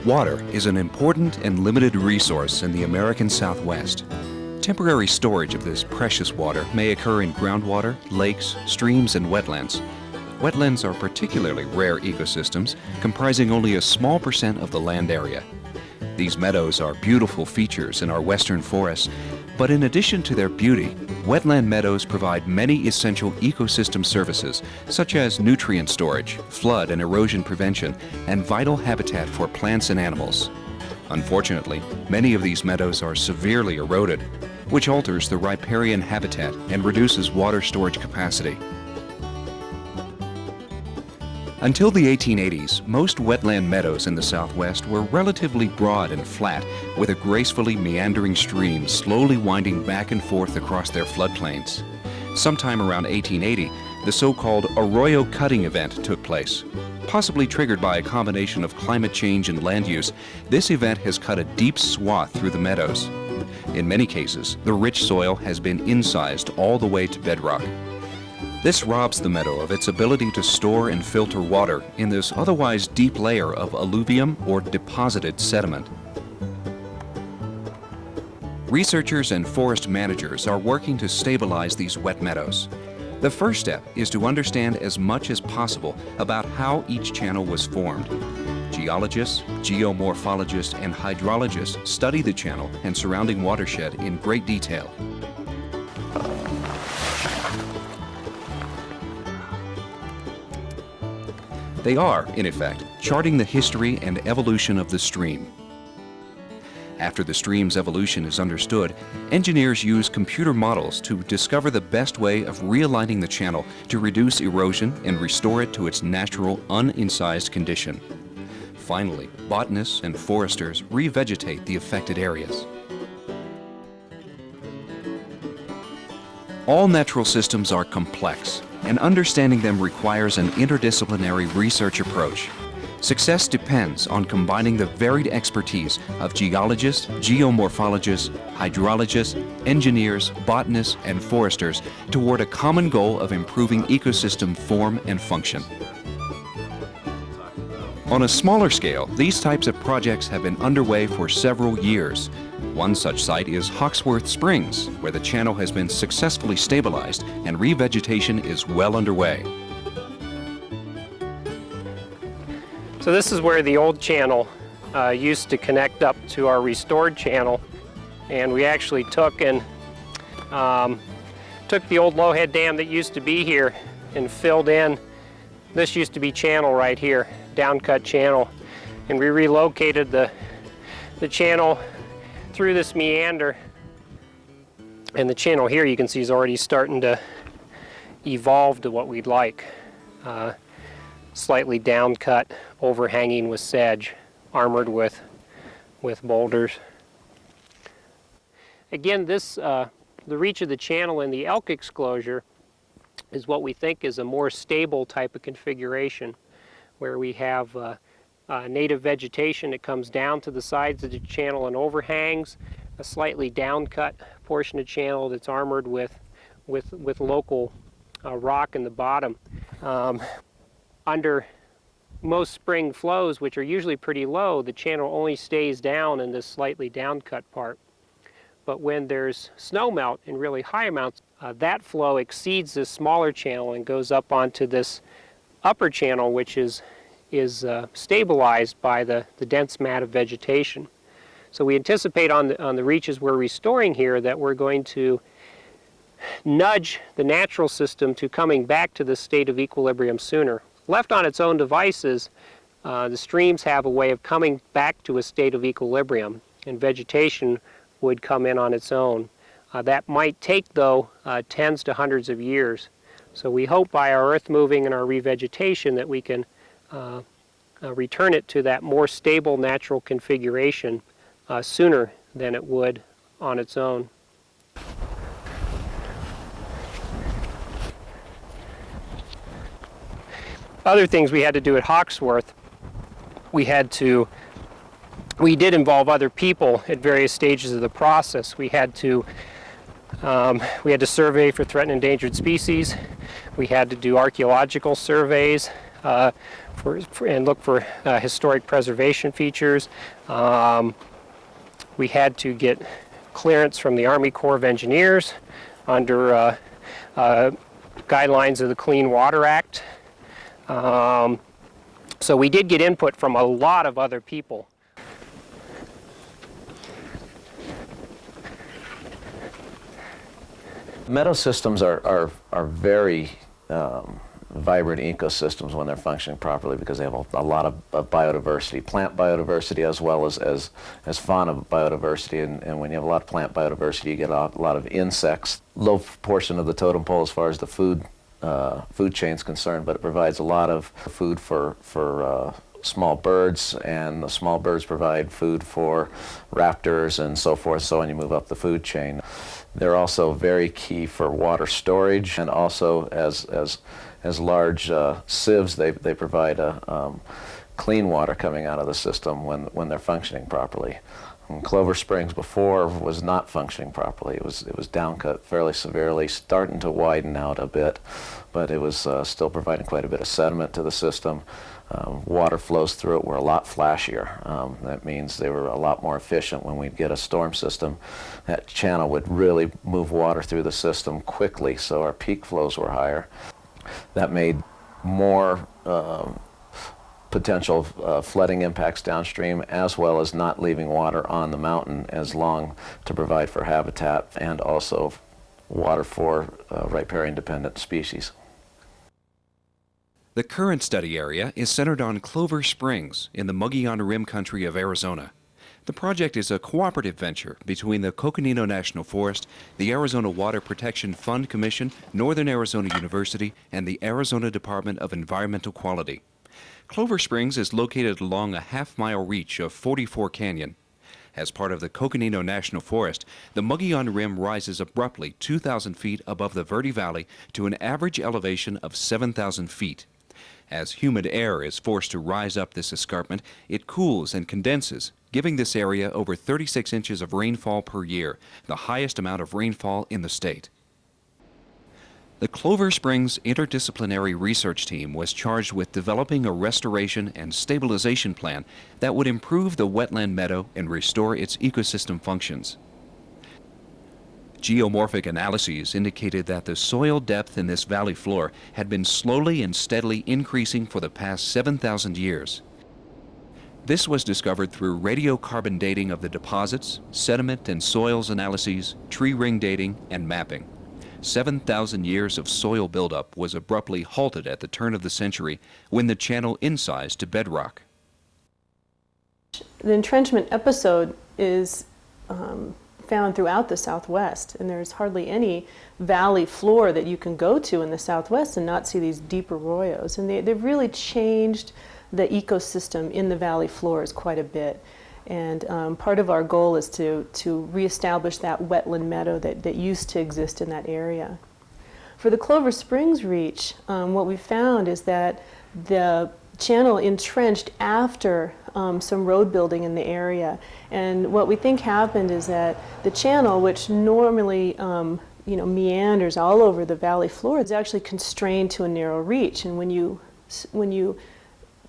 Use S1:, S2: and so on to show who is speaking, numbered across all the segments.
S1: Water is an important and limited resource in the American Southwest. Temporary storage of this precious water may occur in groundwater, lakes, streams, and wetlands. Wetlands are particularly rare ecosystems, comprising only a small percent of the land area. These meadows are beautiful features in our western forests, but in addition to their beauty, wetland meadows provide many essential ecosystem services, such as nutrient storage, flood and erosion prevention, and vital habitat for plants and animals. Unfortunately, many of these meadows are severely eroded, which alters the riparian habitat and reduces water storage capacity. Until the 1880s, most wetland meadows in the Southwest were relatively broad and flat, with a gracefully meandering stream slowly winding back and forth across their floodplains. Sometime around 1880, the so-called Arroyo cutting event took place. Possibly triggered by a combination of climate change and land use, this event has cut a deep swath through the meadows. In many cases, the rich soil has been incised all the way to bedrock. This robs the meadow of its ability to store and filter water in this otherwise deep layer of alluvium or deposited sediment. Researchers and forest managers are working to stabilize these wet meadows. The first step is to understand as much as possible about how each channel was formed. Geologists, geomorphologists, and hydrologists study the channel and surrounding watershed in great detail. They are, in effect, charting the history and evolution of the stream. After the stream's evolution is understood, engineers use computer models to discover the best way of realigning the channel to reduce erosion and restore it to its natural, unincised condition. Finally, botanists and foresters revegetate the affected areas. All natural systems are complex, and understanding them requires an interdisciplinary research approach. Success depends on combining the varied expertise of geologists, geomorphologists, hydrologists, engineers, botanists, and foresters toward a common goal of improving ecosystem form and function. On a smaller scale, these types of projects have been underway for several years. One such site is Hawksworth Springs, where the channel has been successfully stabilized and revegetation is well underway.
S2: So this is where the old channel used to connect up to our restored channel, and we actually took the old Lowhead Dam that used to be here and filled in. This used to be channel right here, downcut channel, and we relocated the channel through this meander, and the channel here you can see is already starting to evolve to what we'd like. Slightly downcut, overhanging with sedge, armored with boulders. Again, the reach of the channel in the elk exclosure is what we think is a more stable type of configuration, where we have native vegetation that comes down to the sides of the channel and overhangs, a slightly downcut portion of channel that's armored with local rock in the bottom. Under most spring flows, which are usually pretty low, the channel only stays down in this slightly downcut part. But when there's snow melt in really high amounts, that flow exceeds this smaller channel and goes up onto this upper channel, which is stabilized by the dense mat of vegetation. So we anticipate on the reaches we're restoring here that we're going to nudge the natural system to coming back to this state of equilibrium sooner. Left on its own devices, the streams have a way of coming back to a state of equilibrium, and vegetation would come in on its own. That might take, though, tens to hundreds of years. So we hope by our earth moving and our revegetation that we can return it to that more stable natural configuration sooner than it would on its own. Other things we had to do at Hawksworth, we did involve other people at various stages of the process. We had to survey for threatened and endangered species. We had to do archaeological surveys and look for historic preservation features. We had to get clearance from the Army Corps of Engineers under guidelines of the Clean Water Act. So we did get input from a lot of other people.
S3: Meadow systems are very vibrant ecosystems when they're functioning properly because they have a lot of biodiversity, plant biodiversity as well as fauna biodiversity. And when you have a lot of plant biodiversity, you get a lot of insects. Low portion of the totem pole as far as the food chain is concerned, but it provides a lot of food for small birds, and the small birds provide food for raptors and so forth, so when you move up the food chain. They're also very key for water storage, and also as large sieves, they provide clean water coming out of the system when they're functioning properly. And Clover Springs before was not functioning properly. It was downcut fairly severely, starting to widen out a bit, but it was still providing quite a bit of sediment to the system. Water flows through it were a lot flashier. That means they were a lot more efficient. When we'd get a storm system, that channel would really move water through the system quickly, so our peak flows were higher. That made more potential flooding impacts downstream, as well as not leaving water on the mountain as long to provide for habitat and also water for riparian-dependent species.
S1: The current study area is centered on Clover Springs in the Mogollon Rim country of Arizona. The project is a cooperative venture between the Coconino National Forest, the Arizona Water Protection Fund Commission, Northern Arizona University, and the Arizona Department of Environmental Quality. Clover Springs is located along a half-mile reach of 44 Canyon. As part of the Coconino National Forest, the Mogollon Rim rises abruptly 2,000 feet above the Verde Valley to an average elevation of 7,000 feet. As humid air is forced to rise up this escarpment, it cools and condenses, giving this area over 36 inches of rainfall per year, the highest amount of rainfall in the state. The Clover Springs Interdisciplinary Research Team was charged with developing a restoration and stabilization plan that would improve the wetland meadow and restore its ecosystem functions. Geomorphic analyses indicated that the soil depth in this valley floor had been slowly and steadily increasing for the past 7,000 years. This was discovered through radiocarbon dating of the deposits, sediment and soils analyses, tree ring dating, and mapping. 7,000 years of soil buildup was abruptly halted at the turn of the century when the channel incised to bedrock.
S4: The entrenchment episode is found throughout the Southwest, and there's hardly any valley floor that you can go to in the Southwest and not see these deep arroyos. And they've really changed the ecosystem in the valley floors quite a bit. And part of our goal is to reestablish that wetland meadow that used to exist in that area. For the Clover Springs Reach, what we found is that the channel entrenched after some road building in the area. And what we think happened is that the channel, which normally meanders all over the valley floor, is actually constrained to a narrow reach. And when you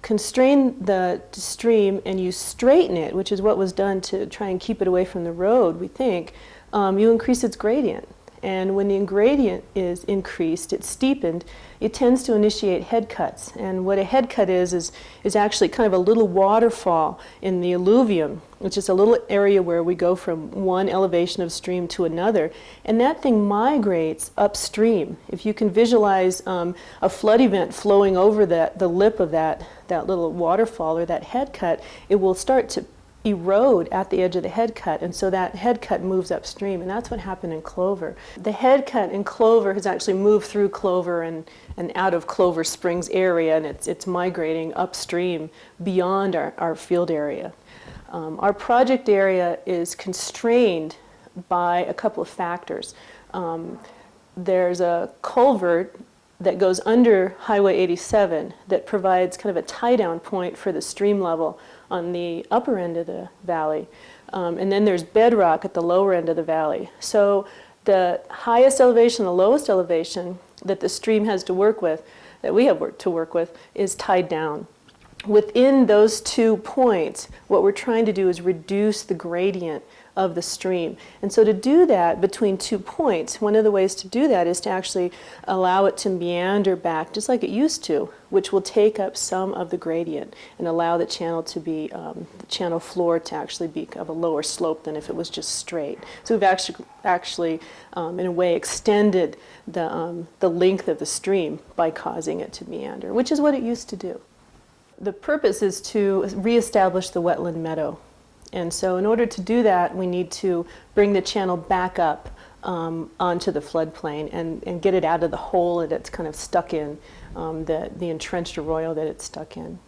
S4: constrain the stream and you straighten it, which is what was done to try and keep it away from the road, we think, you increase its gradient. And when the gradient is increased, it's steepened, it tends to initiate head cuts. And what a head cut is actually kind of a little waterfall in the alluvium, which is a little area where we go from one elevation of stream to another. And that thing migrates upstream. If you can visualize a flood event flowing over the lip of that little waterfall or that head cut, it will start to erode at the edge of the head cut, and so that head cut moves upstream, and that's what happened in Clover. The head cut in Clover has actually moved through Clover and out of Clover Springs area, and it's migrating upstream beyond our field area. Our project area is constrained by a couple of factors. There's a culvert that goes under Highway 87 that provides kind of a tie-down point for the stream level on the upper end of the valley. And then there's bedrock at the lower end of the valley. So the highest elevation, the lowest elevation that the stream has to work with, that we have to work with, is tied down. within those 2 points, what we're trying to do is reduce the gradient of the stream. And so to do that between 2 points, one of the ways to do that is to actually allow it to meander back just like it used to, which will take up some of the gradient and allow the channel to be, the channel floor to actually be of a lower slope than if it was just straight. So we've actually in a way, extended the length of the stream by causing it to meander, which is what it used to do. The purpose is to reestablish the wetland meadow. And so in order to do that, we need to bring the channel back up onto the floodplain and get it out of the hole that it's kind of stuck in, the entrenched arroyo that it's stuck in.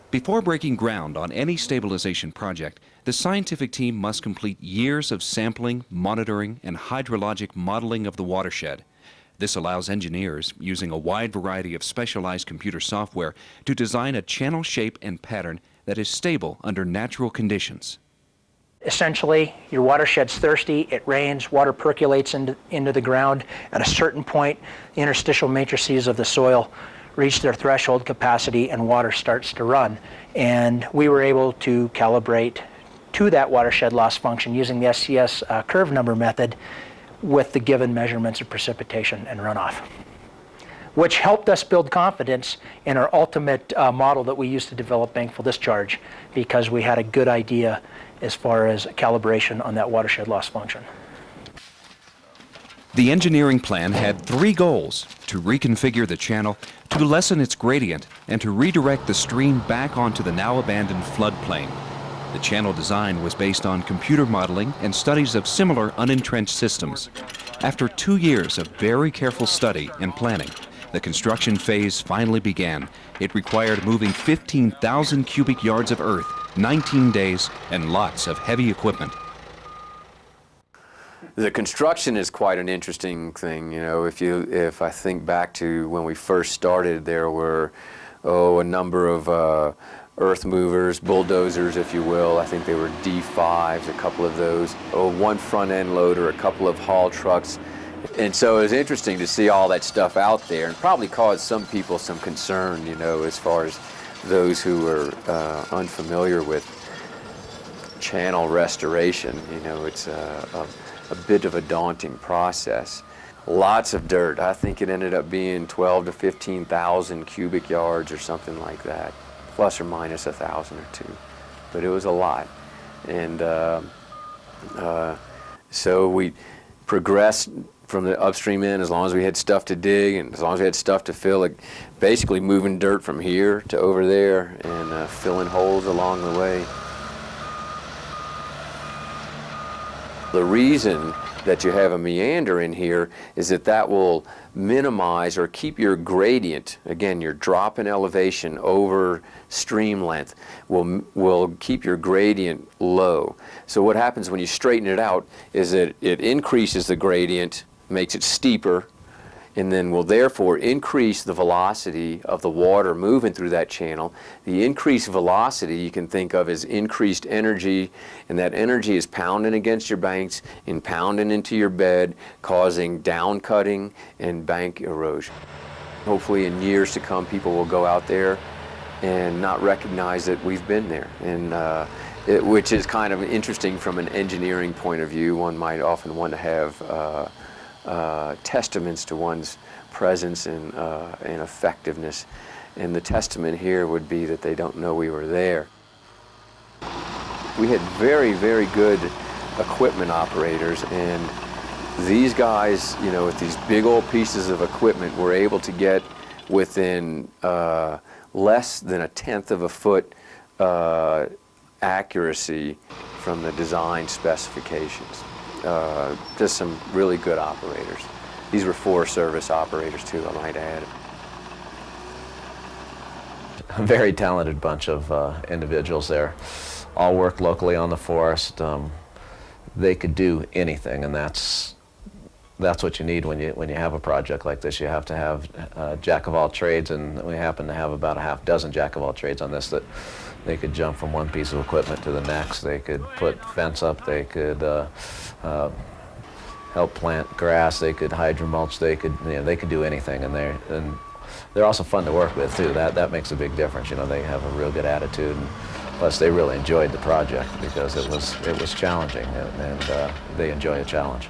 S1: Before breaking ground on any stabilization project, the scientific team must complete years of sampling, monitoring, and hydrologic modeling of the watershed. This allows engineers, using a wide variety of specialized computer software, to design a channel shape and pattern that is stable under natural conditions.
S5: Essentially, your watershed's thirsty, it rains, water percolates into the ground. At a certain point, the interstitial matrices of the soil reach their threshold capacity and water starts to run. And we were able to calibrate to that watershed loss function using the SCS curve number method with the given measurements of precipitation and runoff, which helped us build confidence in our ultimate model that we used to develop bankful discharge, because we had a good idea as far as calibration on that watershed loss function.
S1: The engineering plan had 3 goals: to reconfigure the channel, to lessen its gradient, and to redirect the stream back onto the now abandoned floodplain. The channel design was based on computer modeling and studies of similar unentrenched systems. After 2 years of very careful study and planning, the construction phase finally began. It required moving 15,000 cubic yards of earth, 19 days, and lots of heavy equipment.
S6: The construction is quite an interesting thing. You know, if I think back to when we first started, there were a number of earth movers, bulldozers, if you will. I think they were D5s, a couple of those. One front end loader, a couple of haul trucks. And so it was interesting to see all that stuff out there, and probably caused some people some concern, you know, as far as those who were unfamiliar with channel restoration. You know, it's a bit of a daunting process. Lots of dirt. I think it ended up being 12 to 15,000 cubic yards or something like that, plus or minus 1,000 or 2. But it was a lot. And so we progressed from the upstream end as long as we had stuff to dig and as long as we had stuff to fill, like basically moving dirt from here to over there and filling holes along the way. The reason that you have a meander in here is that will minimize or keep your gradient, again, your drop in elevation over stream length, will keep your gradient low. So what happens when you straighten it out is that it increases the gradient, makes it steeper, and then will therefore increase the velocity of the water moving through that channel. The increased velocity you can think of as increased energy, and that energy is pounding against your banks and pounding into your bed, causing down cutting and bank erosion. Hopefully in years to come, people will go out there and not recognize that we've been there, and which is kind of interesting from an engineering point of view. One might often want to have testaments to one's presence and effectiveness. And the testament here would be that they don't know we were there. We had very, very good equipment operators, and these guys, you know, with these big old pieces of equipment, were able to get within less than 1/10 of a foot accuracy from the design specifications. Just some really good operators. These were Forest Service operators too, I might add.
S3: A very talented bunch of individuals there. All work locally on the forest. They could do anything, and that's what you need when you have a project like this. You have to have a jack of all trades, and we happen to have about a half dozen jack of all trades on this. That they could jump from one piece of equipment to the next. They could put fence up. They could help plant grass. They could hydromulch. They could do anything, and they're also fun to work with too. That makes a big difference. You know, they have a real good attitude, and plus they really enjoyed the project because it was challenging, and they enjoy a challenge.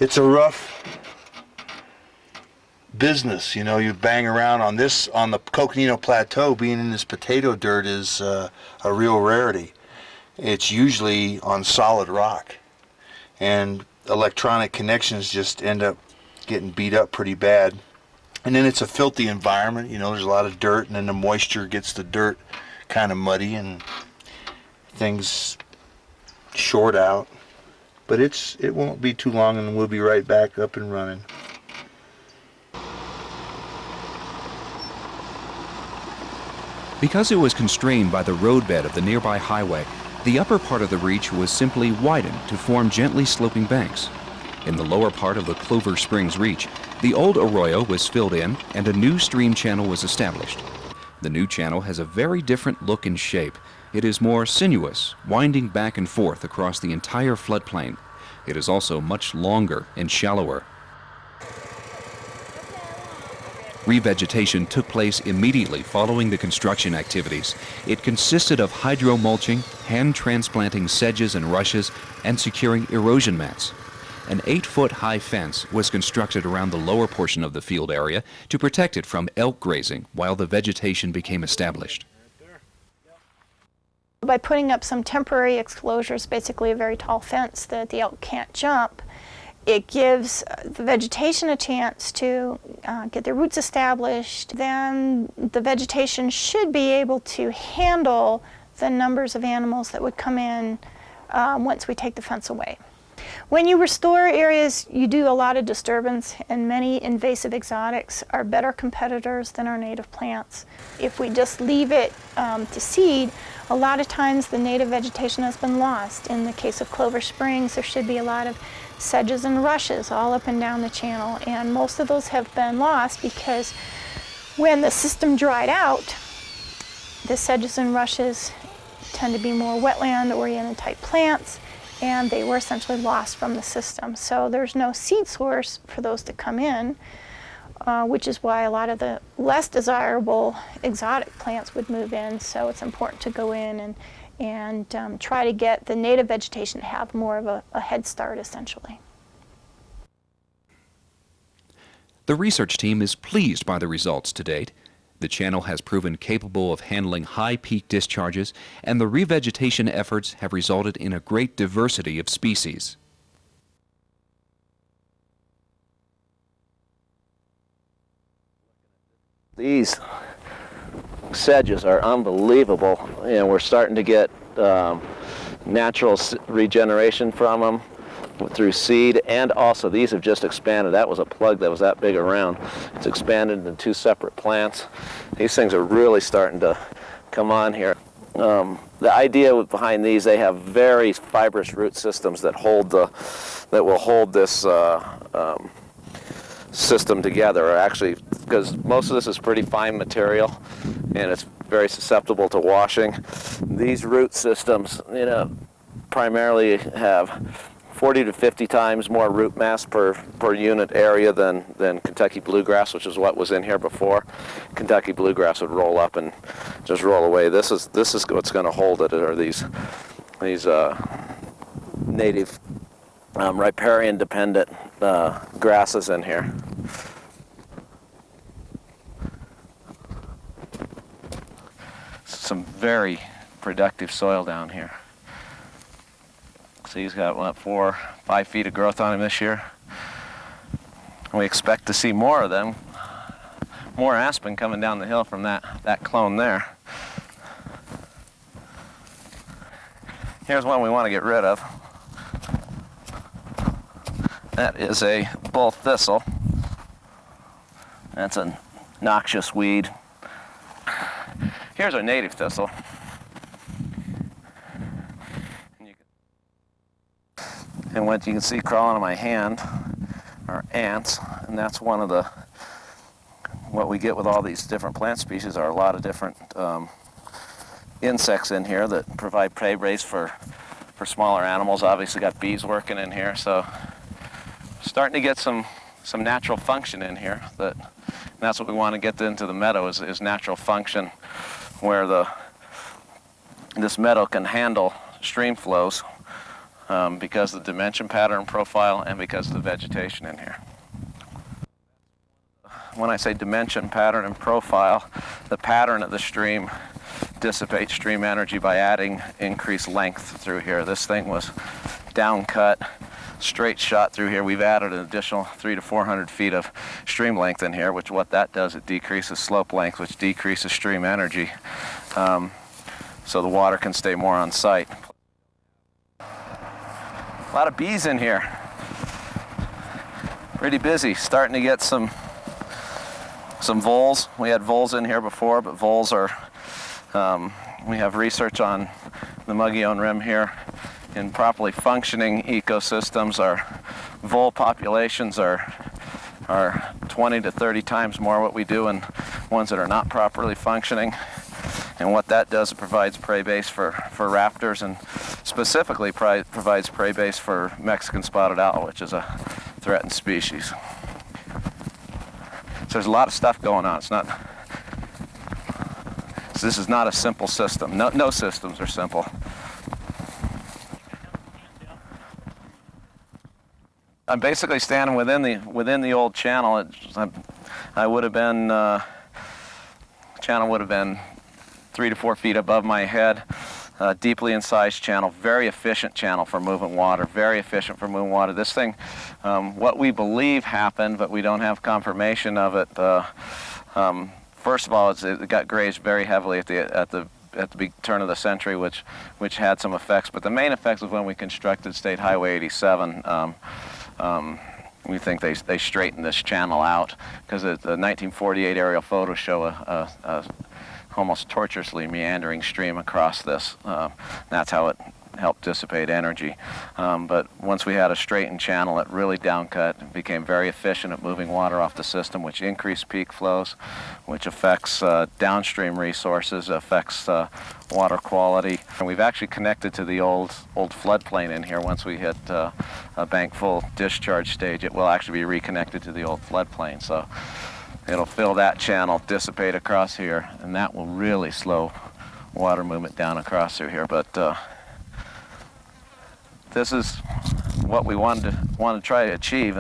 S7: It's a rough business, you know. You bang around on the Coconino Plateau. Being in this potato dirt is a real rarity. It's usually on solid rock, and electronic connections just end up getting beat up pretty bad. And then it's a filthy environment, you know. There's a lot of dirt, and then the moisture gets the dirt kind of muddy, and things short out. But it won't be too long, and we'll be right back up and running.
S1: Because it was constrained by the roadbed of the nearby highway, the upper part of the reach was simply widened to form gently sloping banks. In the lower part of the Clover Springs Reach, the old Arroyo was filled in and a new stream channel was established. The new channel has a very different look and shape. It is more sinuous, winding back and forth across the entire floodplain. It is also much longer and shallower. Revegetation took place immediately following the construction activities. It consisted of hydro-mulching, hand-transplanting sedges and rushes, and securing erosion mats. An 8-foot-high fence was constructed around the lower portion of the field area to protect it from elk grazing while the vegetation became established.
S8: By putting up some temporary exclosures, basically a very tall fence that the elk can't jump, it gives the vegetation a chance to get their roots established. Then the vegetation should be able to handle the numbers of animals that would come in once we take the fence away. When you restore areas, you do a lot of disturbance, and many invasive exotics are better competitors than our native plants. If we just leave it to seed, a lot of times the native vegetation has been lost. In the case of Clover Springs, there should be a lot of sedges and rushes all up and down the channel, and most of those have been lost because when the system dried out, the sedges and rushes tend to be more wetland-oriented type plants, and they were essentially lost from the system. So there's no seed source for those to come in, which is why a lot of the less desirable exotic plants would move in. So it's important to go in and try to get the native vegetation to have more of a head start, essentially.
S1: The research team is pleased by the results to date. The channel has proven capable of handling high peak discharges, and the revegetation efforts have resulted in a great diversity of species.
S3: These sedges are unbelievable, and we're starting to get natural regeneration from them through seed, and also these have just expanded. That was a plug that was that big around. It's expanded into 2 separate plants. These things are really starting to come on here. The idea behind these, they have very fibrous root systems that will hold this system together, or actually, because most of this is pretty fine material and it's very susceptible to washing. These root systems, you know, primarily have 40 to 50 times more root mass per unit area than Kentucky bluegrass, which is what was in here before. Kentucky bluegrass would roll up and just roll away. This is what's going to hold it, are these native riparian dependent grasses in here. Some very productive soil down here. So he's got, what, 4 or 5 feet of growth on him this year. We expect to see more of them. More aspen coming down the hill from that clone there. Here's one we want to get rid of. That is a bull thistle. That's a noxious weed. Here's our native thistle. And what you can see crawling on my hand are ants, and that's one of what we get with all these different plant species are a lot of different insects in here that provide prey base for smaller animals. Obviously got bees working in here, so starting to get some some natural function in here. And that's what we want to get into the meadow is natural function, where this meadow can handle stream flows because of the dimension, pattern, profile, and because of the vegetation in here. When I say dimension, pattern, and profile, the pattern of the stream dissipates stream energy by adding increased length through here. This thing was down cut, straight shot through here. We've added an additional 300 to 400 feet of stream length in here, which what that does, it decreases slope length, which decreases stream energy, so the water can stay more on site. A lot of bees in here. Pretty busy. Starting to get some voles. We had voles in here before, but voles are, we have research on the Mogollon Rim here. In properly functioning ecosystems, our vole populations are 20 to 30 times more what we do in ones that are not properly functioning. And what that does, it provides prey base for raptors, and specifically provides prey base for Mexican spotted owl, which is a threatened species. So there's a lot of stuff going on. So this is not a simple system. No systems are simple. I'm basically standing within the old channel. I would have been channel would have been 3 to 4 feet above my head. Deeply incised channel, very efficient channel for moving water, very efficient for moving water. This thing, what we believe happened, but we don't have confirmation of it. First of all, it got grazed very heavily at the turn of the century, which had some effects. But the main effects was when we constructed State Highway 87. We think they straightened this channel out because the 1948 aerial photos show a almost tortuously meandering stream across this. That's how it helped dissipate energy. But once we had a straightened channel, it really downcut and became very efficient at moving water off the system, which increased peak flows, which affects downstream resources, affects water quality. And we've actually connected to the old floodplain in here. Once we hit a bank full discharge stage, it will actually be reconnected to the old floodplain. So it'll fill that channel, dissipate across here, and that will really slow water movement down across through here. But this is what we want to try to achieve,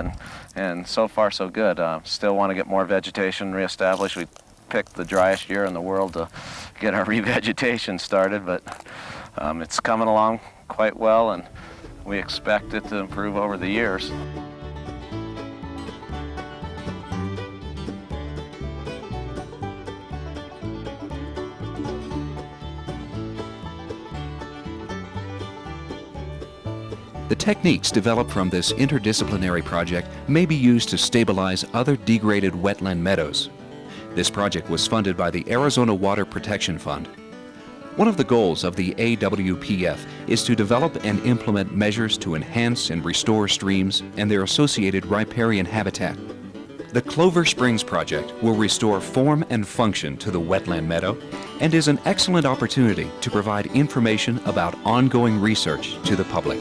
S3: and so far so good. Still want to get more vegetation reestablished. We picked the driest year in the world to get our revegetation started, but it's coming along quite well, and we expect it to improve over the years.
S1: The techniques developed from this interdisciplinary project may be used to stabilize other degraded wetland meadows. This project was funded by the Arizona Water Protection Fund. One of the goals of the AWPF is to develop and implement measures to enhance and restore streams and their associated riparian habitat. The Clover Springs project will restore form and function to the wetland meadow and is an excellent opportunity to provide information about ongoing research to the public.